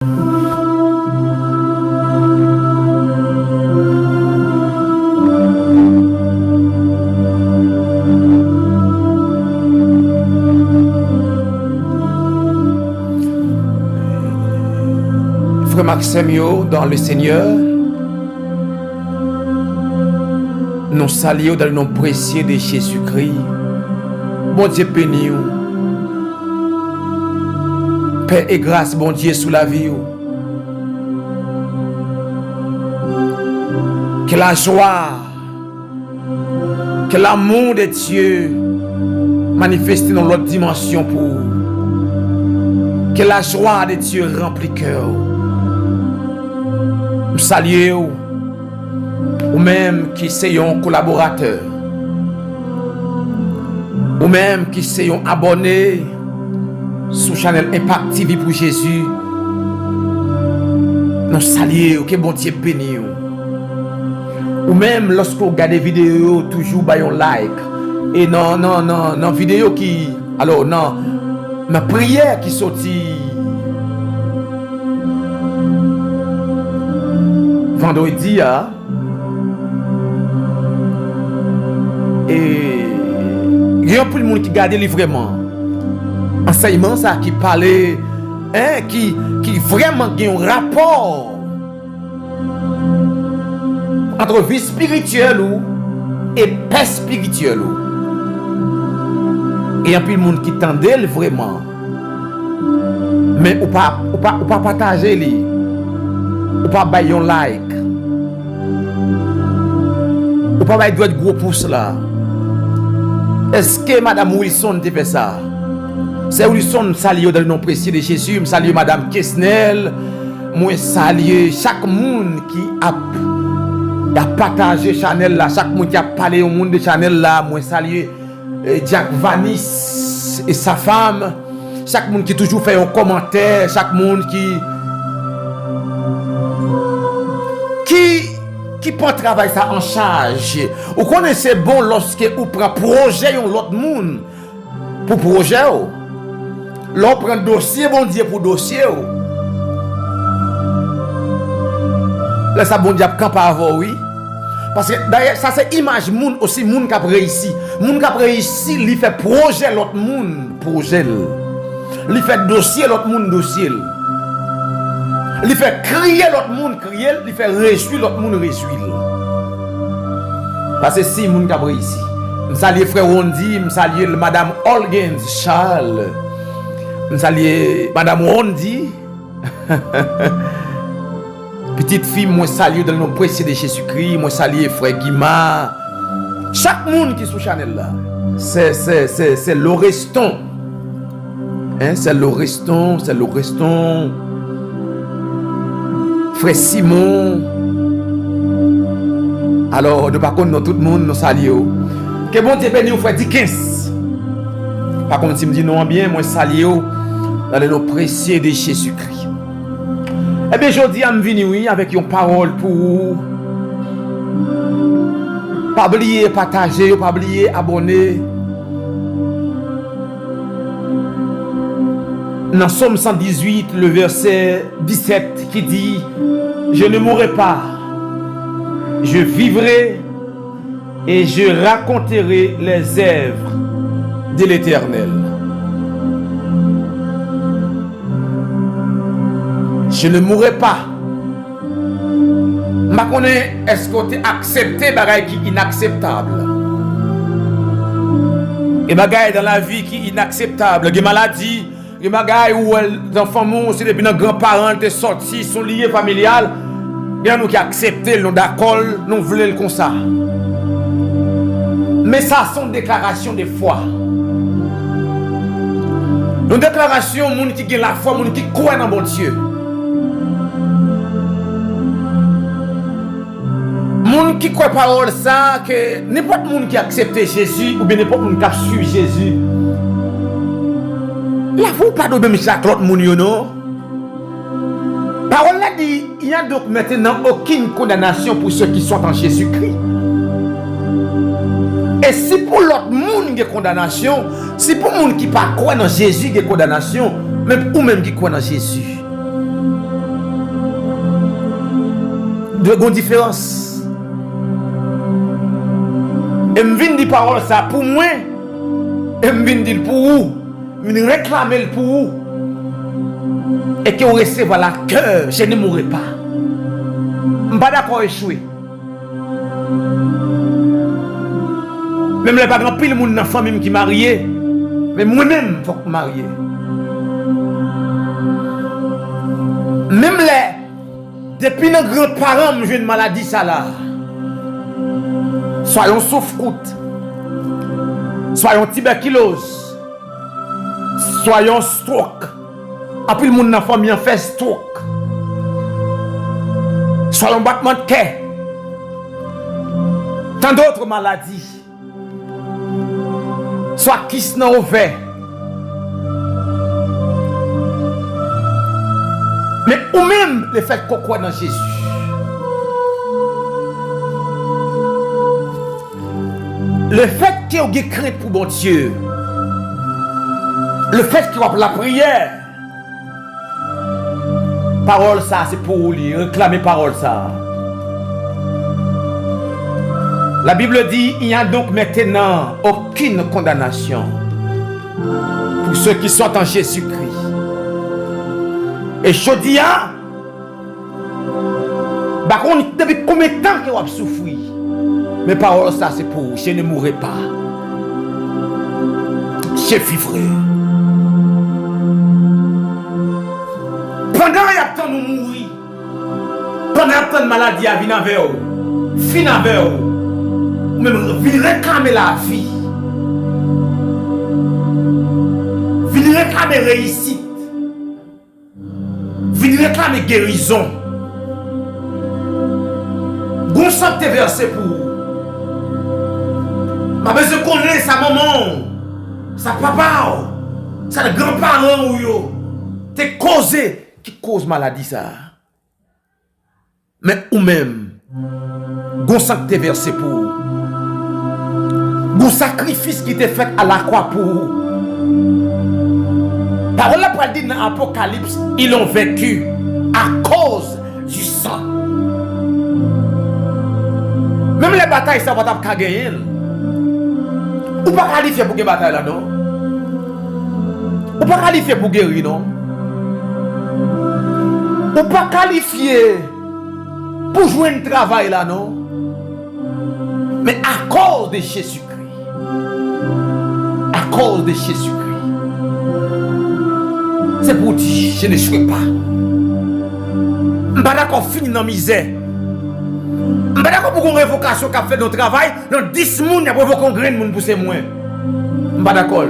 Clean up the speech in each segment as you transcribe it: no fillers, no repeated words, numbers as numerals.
Frère Maxime dans le Seigneur, nous saluons dans le nom précieux de Jésus-Christ. Bon Dieu béni. Paix et grâce, bon Dieu, sous la vie. Que la joie, que l'amour de Dieu manifeste dans l'autre dimension pour vous. Que la joie de Dieu remplit cœur. Nous saluons ou même qui soyons collaborateurs, ou même qui soyons abonnés sur Channel Impact TV pour Jésus. Nous saluons, que bon Dieu béni. Ou même lorsque vous regardez des vidéos, toujours by un like. Et non, vidéo qui, alors non, ma prière qui sortit vendredi, et il y a plus de monde qui regarde vraiment enseignement ça qui parlait, qui vraiment a un rapport entre vie spirituelle et paix spirituelle. Et il y a plus de monde qui tendait vraiment, mais ou pas partager li, ou pas bailler un like, ou pas bailler de gros pouce là. Est-ce que Madame Wilson te fait ça? C'est Wilson salue dans le nom précieux de Jésus. Je salue Madame Kesnel. Moi salue chaque monde qui a partagé Chanel là, chaque monde qui a parlé au monde de Chanel là. Moi salue Jack Vanis et sa femme. Chaque monde qui toujours fait un commentaire, chaque monde qui prend travail ça en charge. Vous connaissez bon lorsque vous prenez projet l'autre monde pour projet. L'on prend dossier bon Dieu pour dossier. Là ça bon Dieu camp avant oui. Parce que d'ailleurs ça c'est image monde aussi monde qui a réussi. Monde qui a réussi, il fait projet l'autre monde projet. Il fait dossier l'autre monde dossier. Il fait crier l'autre monde crier, il fait réjouir l'autre monde réjouir. Parce que si monde qui a réussi. Je salue frère Rondi, je salue madame Holgens Charles. Je salue madame Rondi. Petite fille, moi salue dans le nom précieux de Jésus-Christ, moi salue frère Guimard. Chaque monde qui est sur Chanel là, c'est l'Oreston. C'est l'Oreston. Frère Simon. Alors, nous par contre, tout le monde nous salue. Que bon Dieu bénisse frère Dickens. Par contre, si me dit non bien, moi salue dans le nom précieux de Jésus-Christ. Eh bien, aujourd'hui, je suis venu avec une parole pour vous. Pas oublier partager, pas oublier abonner. Dans Somme 118, le verset 17 qui dit: je ne mourrai pas, je vivrai et je raconterai les œuvres de l'Éternel. Je ne mourrai pas. Je connais, est-ce que tu as accepté bagaille qui est inacceptable? Et bagaille dans la vie qui est inacceptable. Des maladies, des bagailles où les enfants mourent, c'est depuis nos grands-parents qui sont sortis, sont liés familial. Il y a nous qui accepté, nous d'accord, nous voulons le comme ça. Mais ça, sont déclarations de foi. Nos déclarations, gens qui ont la foi, gens qui croient dans mon Dieu. Moun qui croit parole ça que n'importe monde qui accepte Jésus ou bien n'importe monde qui a suivi Jésus. Là vous pas de même chaque autre monde non. Parole là dit il y a donc maintenant aucune condamnation pour ceux qui sont en Jésus-Christ. Et si pour l'autre monde il y a condamnation, si pour monde qui pas croit dans Jésus il y a condamnation, même ou même qui croit dans Jésus. de grande différence. Et je viens dire parole ça pour moi, et je viens dire pour vous, je viens réclamer pour vous, et que vous recevez la cœur, je ne mourrai pas. Je ne suis pas d'accord échouer. Même les pas grand pile monde dans la famille qui marié, mais moi-même il faut que je marie. Même les depuis nos grands-parents j'ai une maladie ça là. Soyons souffre-croûte, soyons tuberculose, soyons stroke. Après le monde dans la famille fait stroke. Soyons battement de cœur. Tant d'autres maladies. Soit kiss dans ouvert. Mais ou même le fait qu'on croit dans Jésus. Le fait qu'il y ait crainte pour bon Dieu. Le fait qu'il y ait la prière. Parole ça, c'est pour vous lire. Réclamer parole ça. La Bible dit, il n'y a donc maintenant aucune condamnation pour ceux qui sont en Jésus-Christ. Et je dis, depuis combien de temps que vous avez souffert? Mais parole ça, c'est pour vous. Je ne mourrai pas. Je vivrai. Pendant qu'il y a temps de mourir, pendant qu'il y a temps de maladie à venir avec vous, finir avec vous, même venir réclamer la vie, venir réclamer réussite, venir réclamer guérison. Gonçalves te versé pour vous. Ma besoin de connaître sa maman, sa papa, sa grand-parent ou yo, te causé. Qui cause maladie ça? Mais ou même, gon sang te versé pour, gon sacrifice qui t'est fait à la croix pour. Parole la parole dit dans l'Apocalypse, ils ont vécu à cause du sang. Même les batailles ça va pas gagner. Ou pas qualifié pour gagner bataille là non? Ou pas qualifié pour guérir non? Ou pas qualifié pour jouer un travail là, non? Mais à cause de Jésus-Christ. À cause de Jésus-Christ. C'est pour dire, je ne souhaite pas. Je ne suis pas d'accord fini dans la misère. Je ne suis pas d'accord pour une révocation qui a fait notre travail. Dans 10 personnes, il y a provoqué un grain de monde pour ces moins. Je ne suis pas d'accord.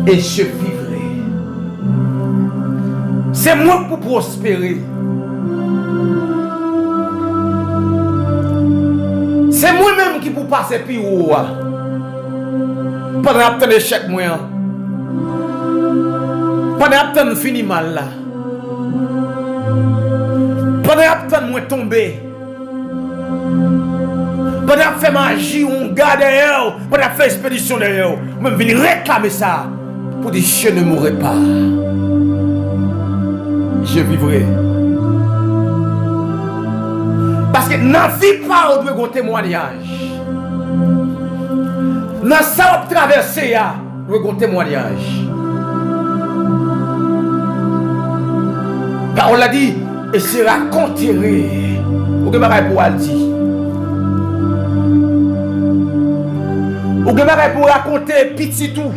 Et je vivrai. C'est moi pour prospérer. C'est moi-même qui pour passer plus haut. Pendant que l'échec moi. Pendant que fini mal là. Pendant que moi tomber. Pendant que faire magie, on garde derrière. Pendant que faire expédition derrière. Moi je viens réclamer ça. Pour dire je ne mourrai pas. Je vivrai. Parce que dans la vie, on doit avoir un témoignage. Dans ça, on traverse, on doit avoir un témoignage. Car on l'a dit, et c'est raconté. Vous avez pour le dire. Vous avez pour raconter petit tout.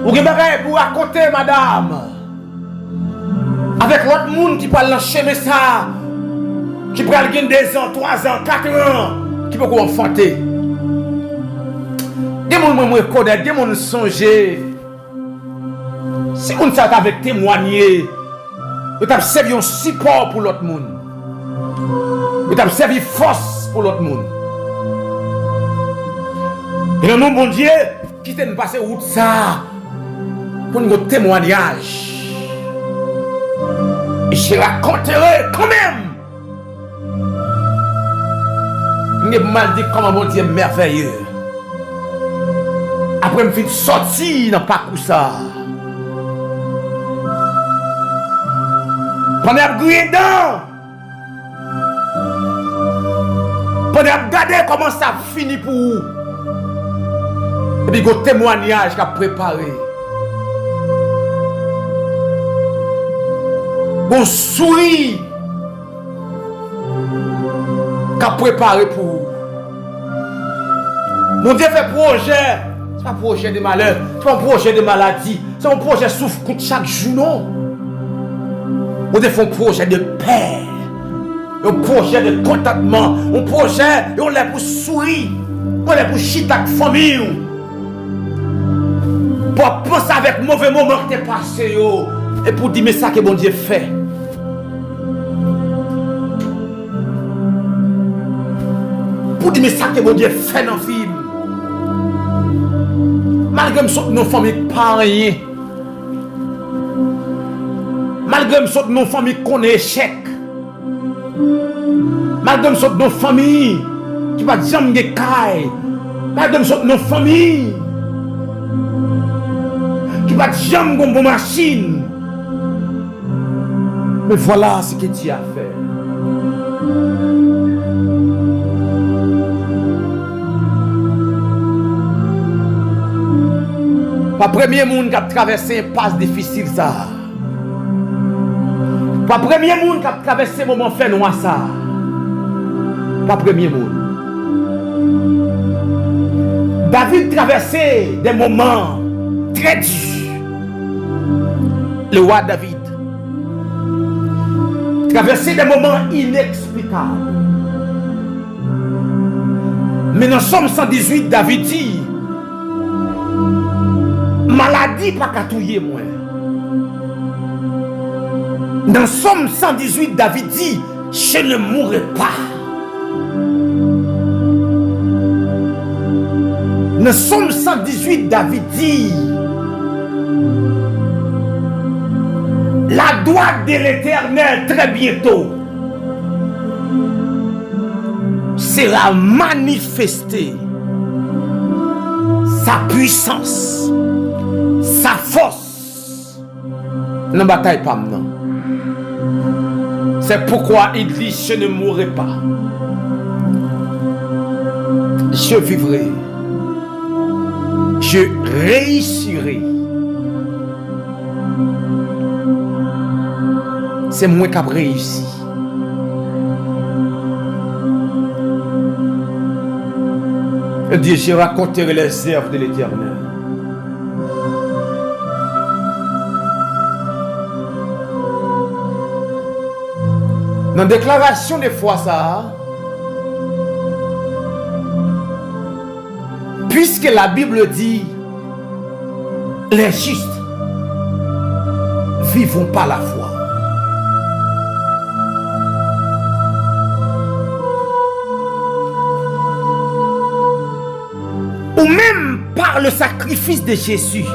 Vous avez pour raconter, madame, avec l'autre monde qui parle dans le chemin ça, qui prend 2 ans, 3 ans, 4 ans, qui peut enfanter. Des gens me reconnaissent, des gens songer. Si on s'est avec témoigner, vous avez servi un support pour l'autre monde. Vous avez servi force pour l'autre monde. Et le nom bon Dieu, qui t'a passé route ça. Pour notre témoignage. Et je raconterai quand même. Je mal dit comment mon Dieu est merveilleux. Après, je suis sorti dans le parcours ça. Pendant que vous dedans, pendant que regardez comment ça finit pour vous. Et puis, il y a un témoignage qui a préparé. Bon sourire qui a préparé pour vous. Mon Dieu fait projet. Ce n'est pas un projet de malheur, ce n'est pas un projet de maladie, c'est un projet souffre coûte chaque jour, non? On fait un projet de paix, un projet de contentement, un projet, et on l'a pour sourire, on l'a pour chiter avec famille, pour penser avec mauvais moment que tu es passé, et pour dire mais ça que bon Dieu fait. Pour dire mais ça que bon Dieu fait dans le film. Malgré nos familles pas rien. Malgré nos familles qu'on est échec. Malgré nos familles qui va jamais de caille. Malgré nos familles qui va jamais de bonne machine. Mais voilà ce que tu as fait. Pas premier monde qui a traversé une passe difficile ça. Pas premier monde qui a traversé un moment fait noir ça. Pas premier monde. David traversait des moments très durs. Le roi David traversait des moments inexplicables. Mais dans Somme 118, David dit maladie pas catouiller moi. Dans Somme 118, David dit je ne mourrai pas. Dans Somme 118, David dit la droite de l'Éternel très bientôt sera manifestée, sa puissance, sa force. Ne bataille pas maintenant. C'est pourquoi il dit je ne mourrai pas. Je vivrai. Je réussirai. C'est moi qui ai réussi. Il dit je raconterai les œuvres de l'Éternel. Dans la déclaration de foi, ça, puisque la Bible dit les justes vivons par la foi. Ou même par le sacrifice de Jésus.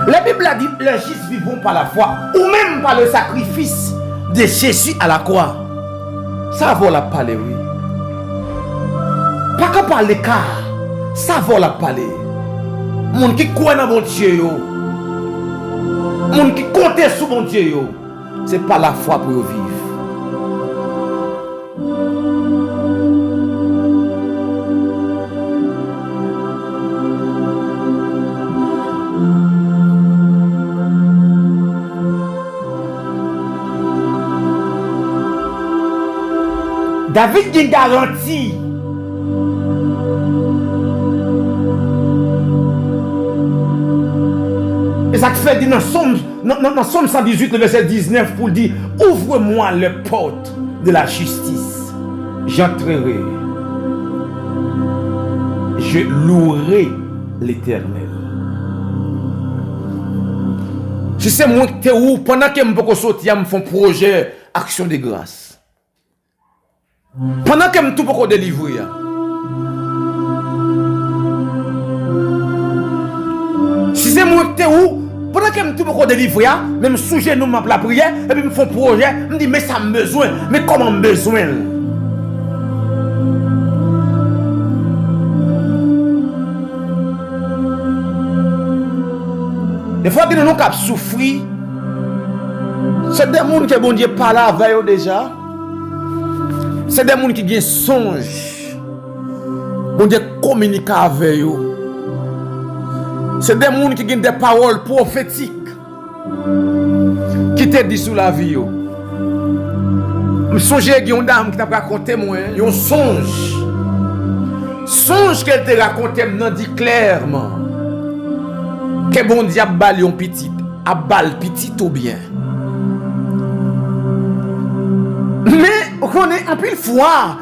La Bible a dit les justes vivons par la foi. Ou même par le sacrifice de Jésus à la croix. Ça vaut la parler, oui. Pas qu'à parler car ça vaut la parler. Moun qui croit dans mon Dieu, moun qui compte sur mon Dieu, c'est pas la foi pour vivre. David dit garantie. Et ça fait dire dans Somme 118, le verset 19, pour dire ouvre-moi les portes de la justice. J'entrerai. Je louerai l'Éternel. Je sais moi que tu es où pendant que je peux sortir, je fais un projet action de grâce. Pendant que je tout peux délivrer. Si c'est moi qui où, pendant que je tout peux délivrer, même sujet nous m'a la prière, et puis je fais un projet, je me dis mais ça me besoin, mais comment besoin? Des fois que nous avons souffert, C'est des gens qui bon Dieu parle avec eux déjà. C'est des gens qui ont songe. Bon Dieu communique avec eux. C'est des gens qui ont des paroles prophétiques qui te disent sur la vie. Je songe qu'il y a une dame qui t'a raconté moi, un songe. Songe qu'elle te raconté, me dit clairement que bon Dieu a bali un petit, a bal petit ou bien. Mais on est en pile fois,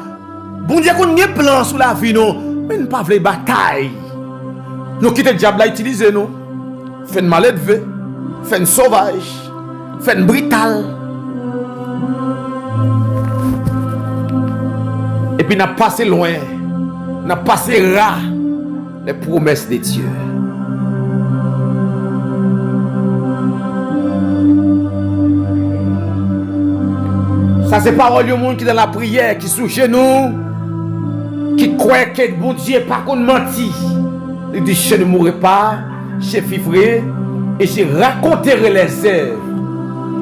bon Dieu qu'on a plan sur la vie non, mais ne pas faire bataille. Nous quittons le diable à utiliser nous, fait une mal élevé, fait une sauvage, fait une brutale. Et puis n'a passé loin, n'a passé ras les promesses de Dieu. Ça c'est parole du monde qui dans la prière, qui sous chez nous, qui croit que bon Dieu pas qu'on menti. Il dit je ne mourrai pas, je vivrai et je raconterai les œuvres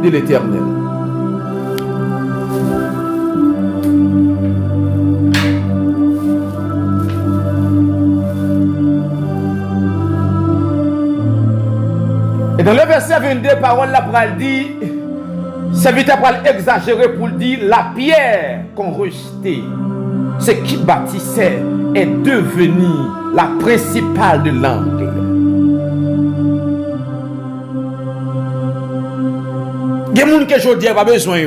de l'Éternel. Et dans le verset 22, parole la parole dit, serviteur pour exagérer pour dire la pierre qu'on rejetait, ce qui bâtissait est devenu la principale de l'angle. Il y a des gens qui aujourd'hui n'ont pas besoin.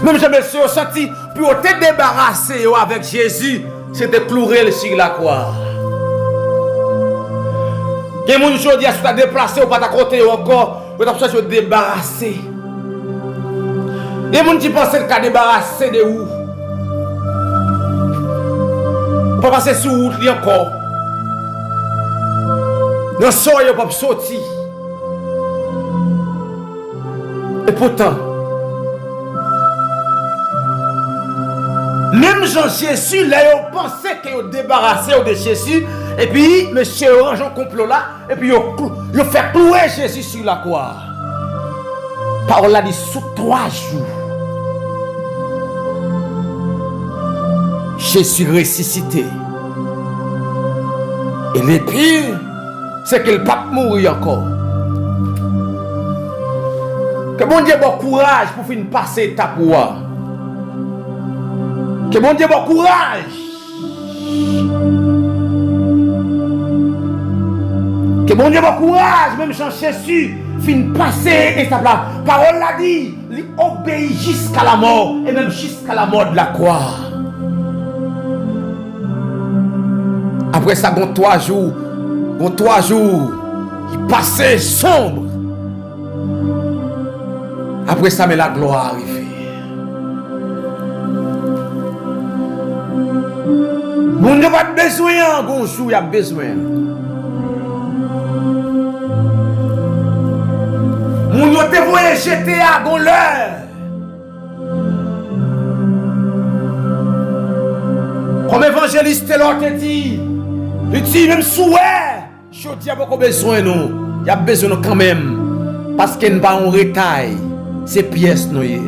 Même si je me suis senti pour te débarrasser avec Jésus, c'était clouer sur la croix. Il y a des gens aujourd'hui qui sont déplacés ou pas à côté encore, vous avez besoin de débarrasser. Il y a des gens qui pensent qu'à débarrasser de où? On peut passer sur route encore. Dans le sol, il ne peut pas sortir. Et pourtant, même Jean-Jésus, là, il pensait qu'il a débarrassé de Jésus. Et puis, monsieur range un complot là. Et puis, il a fait clouer Jésus sur la croix. Parole a dit sous 3 jours. Jésus ressuscité. Et le pire, c'est qu'il ne peut pas mourir encore. Que bon Dieu bon courage pour finir passer étape pour moi. Que bon Dieu bon courage. Que bon Dieu bon courage, même Jean Jésus finit passer étape là. Parole l'a dit, il obéit jusqu'à la mort et même jusqu'à la mort de la croix. Après ça, bon 3 jours, il passait sombre. Après ça, mais la gloire arrive. Mon Dieu pas besoin, bon jour, il a besoin. Mon Dieu te voyait jeter à bon l'heure. Comme évangéliste te dit, il dit même souhait, je dis a beaucoup besoin nous, il y a besoin nous quand même, parce qu'il n'y a pas un retail, c'est pièces noyées.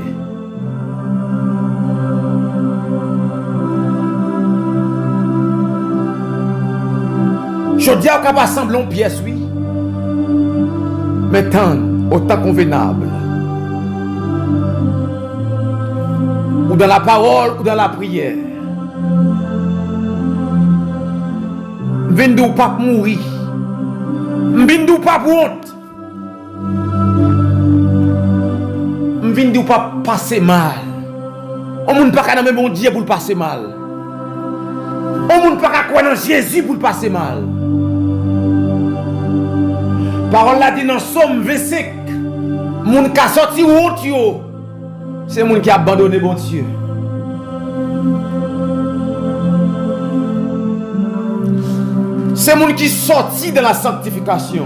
Je dis à pas sembler une pièce oui, mais tant autant convenable, ou dans la parole ou dans la prière. M'vindou pas mourir. M'vindou pas honte. M'vindou pas passer mal. On moun pas ka nan bon Dieu pour le passer mal. On moun pas ka croire dans Jésus pour le passer mal. Parole la dit dans Somme 25. Moun ka sorti honte yo. C'est moun qui a abandonné bon Dieu. C'est mon qui sorti de la sanctification.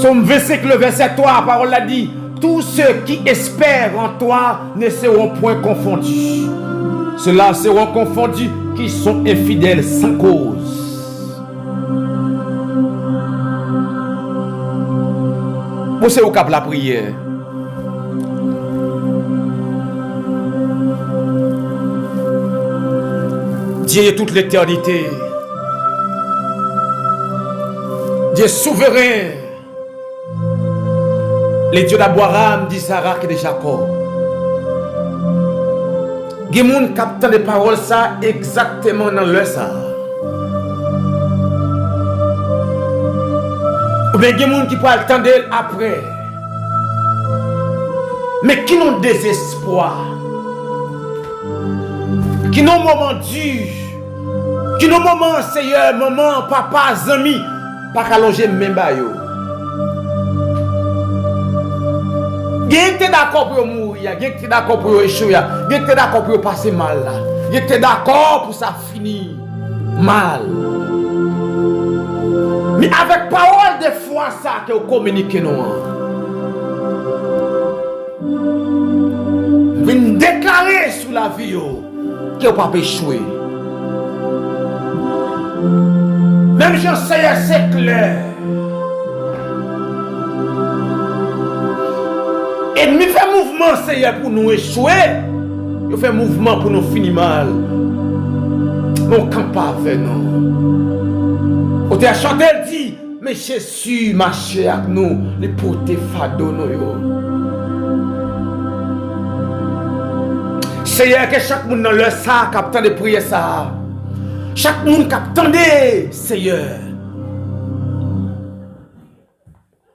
Somme 25, le verset 3, la parole l'a dit, tous ceux qui espèrent en toi ne seront point confondus. Ceux-là seront confondus qui sont infidèles sans cause. Vous c'est au cap la prière. Dieu est toute l'éternité. Dieu souverain. Les dieux d'Abraham, d'Isaac et de Jacob. Il y a des gens qui captent les paroles ça exactement dans leur ça. Ou bien il y a des gens qui peuvent attendre après. Mais qui n'ont désespoir. Qui n'ont moment dur. Qui n'ont moment Seigneur, maman, papa, amis. Pas qu'à loger même bayo. Qui était d'accord pour mourir, qui était d'accord pour échouer, qui était d'accord pour passer mal là. Qui était d'accord pour ça finir mal. Mais avec parole de foi ça que vous communiquez nous. Vous déclarer sur la vie que vous pas échouer. Même je sais c'est clair. Et nous fait mouvement Seigneur pour nous échouer. Nous fait mouvement pour nous finir mal. Mon camp pas avec nous. On t'a chanté dit, mais Jésus marché avec nous, les porter fado nous. Seigneur que chaque monde dans leur sac captant de prier ça. Chaque monde captant de Seigneur.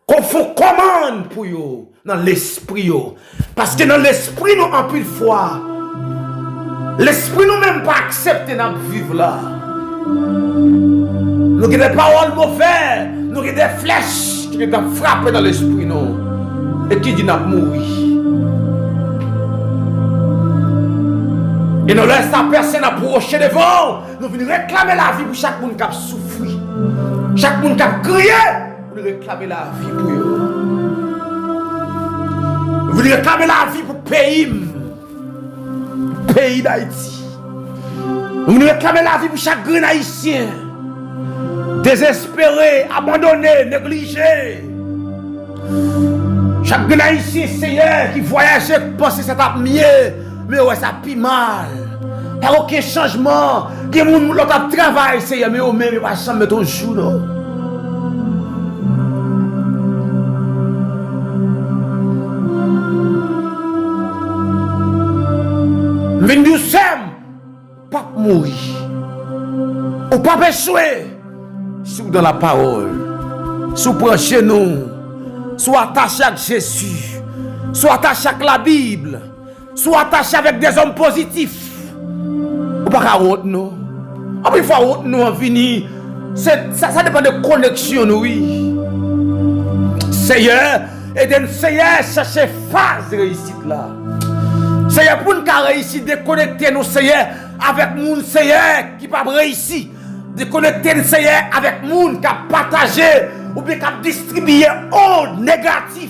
Qu'on faut commande pour vous. Dans l'esprit. Parce que dans l'esprit, nous en plus de foi. L'esprit nous même pas accepté dans vivre là. Nous avons des paroles mauvaises. Nous avons des flèches qui nous frappent dans l'esprit. Et qui dit nous mourir. Et nous laissons la personne approcher devant. Nous venons réclamer la vie pour chaque monde qui a souffert. Chaque monde qui a crié. Nous réclamer la vie pour eux. Vous réclamez la vie pour le pays d'Haïti. Vous réclamez la vie pour chaque grand haïtien. Désespéré, abandonné, négligé. Chaque grand haïtien, Seigneur, qui voyage, qui pense que ça va mieux, mais ouais, ça pis mal. Il n'y a aucun changement. Il y a des gens qui travaillent, Seigneur, mais eux-mêmes, ils ne vont pas mettre au jour. Mais nous sommes pas mourir. Ou pas échouer. Si vous dans la parole. Si vous prenez chez nous. Soit attaché à Jésus. Soit attaché à la Bible. Soit attaché avec des hommes positifs. Ou pas qu'à route nous. Il faut route nous en venir. Ça dépend de connexion, oui. Seigneur, et de Seigneur chercher phase de réussite là. Seigneur, pour nous réussir, déconnecter nous, Seigneur, avec nous, Seigneur, qui pas réussi. Déconnecter nous, Seigneur, avec nous, qui a partagé ou bien qui a distribué au négatif.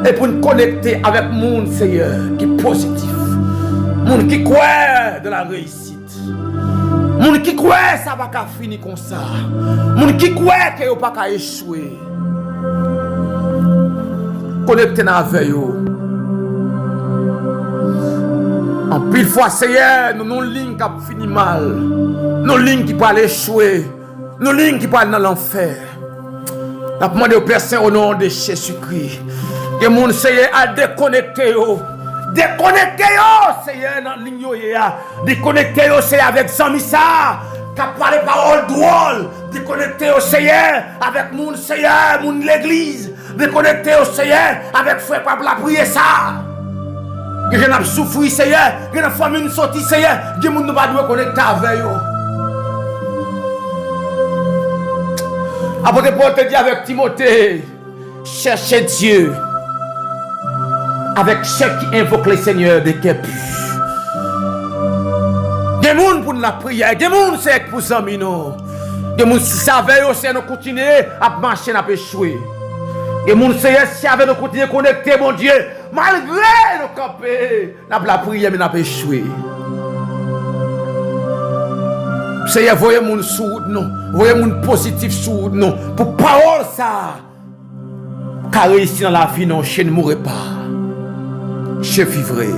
Et pour nous connecter avec nous, Seigneur, qui est positif. Nous qui croit de la réussite. Nous qui croit ça va pas finir comme ça. Nous qui croit que vous pas échouer. Connectez avec vous. En pile fois, Seigneur, nous avons une ligne qui a fini mal. Nous avons une ligne qui peut aller échouer. Nous avons une ligne qui peut aller dans l'enfer. Nous avons demandé aux personnes au nom de Jésus-Christ. Que mon Seigneur a déconnecté. Déconnecté, Seigneur, dans la ligne. Déconnecté, Seigneur, avec Samissa. Qui a parlé paroles drôles. Déconnecté, Seigneur, avec mon Seigneur, mon l'église. Déconnecté, Seigneur, avec frère Pablo la prier ça. Que je n'ai souffert, Seigneur. Que la famille sortie, Seigneur. Que nous ne pas connecter avec eux. Apôtre Paul te dit avec Timothée, cherchez Dieu avec ceux qui invoquent le Seigneur de cœur pur. Des gens pour la prière, des gens c'est pour ça, des gens qui savent aussi nous continuer à marcher, à échouer. Des gens qui savent nous continuer à connecter, mon Dieu, malgré nos camper, nous la prière, mais nous échouer. Seigneur, voyez mon sous nous, voyez mon positif sous nous, pour parole ça. Car ici dans la vie, non, je ne mourrai pas. Je vivrai.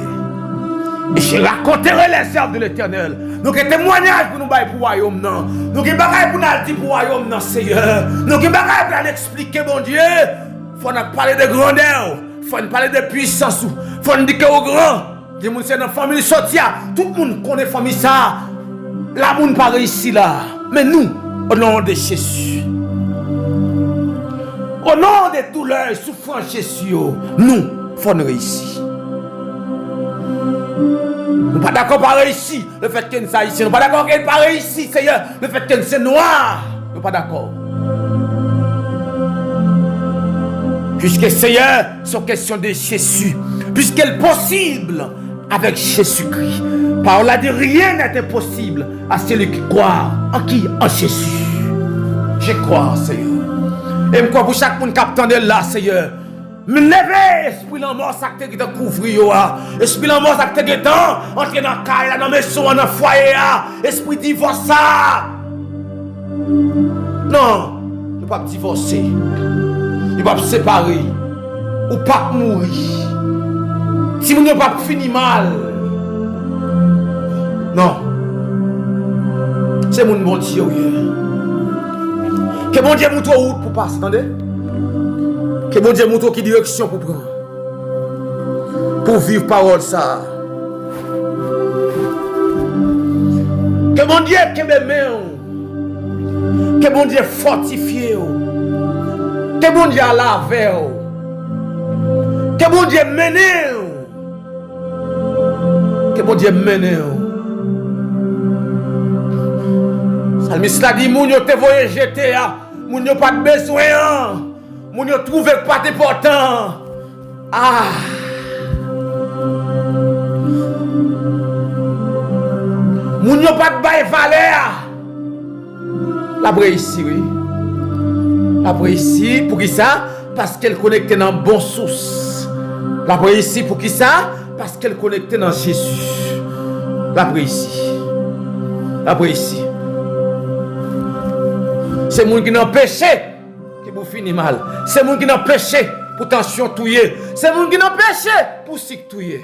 Et je raconterai les œuvres de l'Éternel. Nous avons témoignage pour nous bailler pour le royaume. Nous avons des bagages pour nous dire pour le royaume, Seigneur. Nous avons des bagages pour nous expliquer, mon Dieu. Il faut nous parler de grandeur. Il faut nous parler de puissance. Il faut nous dire que au grand. Des gens qui sont dans la famille sortia. Tout le monde connaît la famille ça. La monde pas réussi là. Mais nous, au nom de Jésus. Au nom de douleurs et souffrances Jésus, nous, faut nous réussir. Nous ne sommes pas d'accord par réussir le fait que nous sommes ici. Nous ne sommes pas d'accord qu'elle pas réussir, Seigneur, le fait que nous sommes noirs. Nous ne sommes pas d'accord. Puisque Seigneur, c'est question de Jésus. Puisqu'il est possible avec Jésus-Christ. Par là dit rien n'est impossible à celui qui croit en qui? En Jésus. Je crois, Seigneur. Et je crois pour chaque monde qui attend de là, Seigneur. Me lever, esprit la mort, ça qui te couvre, esprit la mort, ça qui te temps, entrer dans la caille, dans la maison, dans le foyer, esprit divorce, ça. Non, il ne pas divorcer, il ne pas séparer, ou pas mourir. Si vous ne pas finir mal, non, c'est mon bon Dieu. Que mon Dieu montre route pour passer, attendez? Que mon Dieu montre qui direction pour prendre. Pour vivre parole ça. Que mon Dieu que mes mains. Que mon Dieu fortifie. Que mon Dieu laver. Que mon Dieu mène. Que mon Dieu mène. Salmiste a dit, moun yo te voye jeter, moun yo pas de besoin. Moun yo trouve pas important. Ah. Moun yo pas de bail valeur. La ici, oui. La ici, pour qui ça? Parce qu'elle connecte dans bon source. La ici, pour qui ça? Parce qu'elle connecte dans Jésus. La ici. La ici. C'est moun qui n'a péché. Pour finir mal. C'est moun qui n'a péché pour tension touyer. C'est moun qui n'a péché pour sick touyer.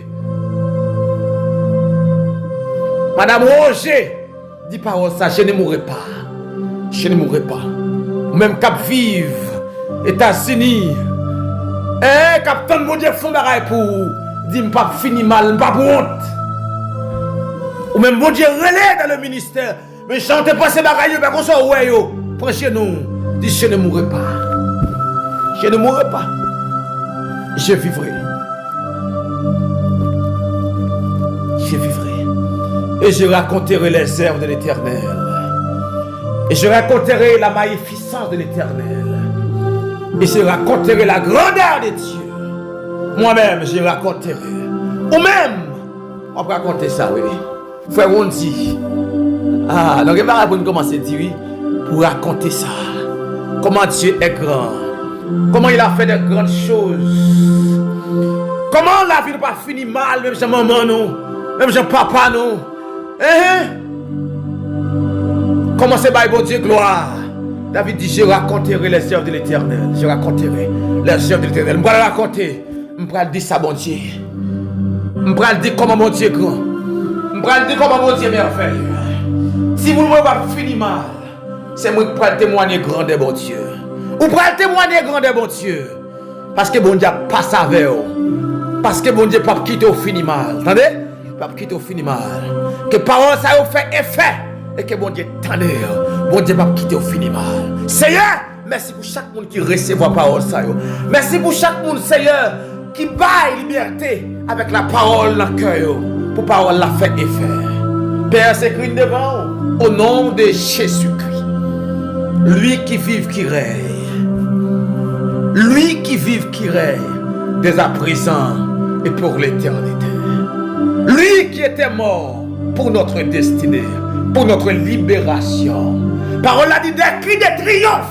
Madame Roger dit parole ça, je ne mourrai pas. Je ne mourrai pas. Même cap vive États-Unis. Capitaine mon Dieu font bagaille pour dire pas finir mal, pas pour honte. Ou même mon Dieu relais dans le ministère. Mais chantez pas ces bagailles pas qu'on soit ouais yo. Prêchez nous. Dis je ne mourrai pas. Je ne mourrai pas. Je vivrai. Je vivrai. Et je raconterai les œuvres de l'Éternel. Et je raconterai la magnificence de l'Éternel. Et je raconterai la grandeur de Dieu. Moi-même, je raconterai. Ou même, on peut raconter ça, oui. Frère, on dit. Ah, donc il va pour commencer à dire, oui, pour raconter ça. Comment Dieu est grand. Comment il a fait de grandes choses. Comment la vie n'a pas fini mal, même chez maman, non. Même chez papa, non. Comment c'est bon Dieu gloire. David dit, je raconterai les œuvres de l'Éternel. Je raconterai les œuvres de l'Éternel. Je vais raconter. Je vais dire ça, bon Dieu. Je vais dire comment mon Dieu est grand. Je vais dire comment mon Dieu est merveilleux. Si vous ne voulez pas finir mal, c'est moi qui vais témoigner grand de bon Dieu. Ou pour témoigner grand de bon Dieu. Parce que bon Dieu passe avec vous. Parce que bon Dieu pas quitter au fini mal. Attendez? Pas quitter au fini mal. Que parole ça fait effet. Et que bon Dieu tendez. Bon Dieu pas quitter au fini mal. Seigneur, merci pour chaque monde qui recevra parole ça. Merci pour chaque monde, Seigneur, qui baille liberté avec la parole dans le cœur. Pour parole la fait effet. Père, s'écrit devant au nom de Jésus-Christ. Lui qui vive, qui règne. Lui qui vive, qui règne, dès à présent et pour l'éternité. Lui qui était mort pour notre destinée, pour notre libération. Parole a dit des cris de triomphe.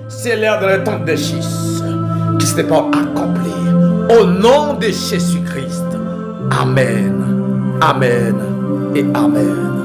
C'est l'heure de le temps de Jésus qui s'est pas accompli. Au nom de Jésus-Christ. Amen. Amen et Amen.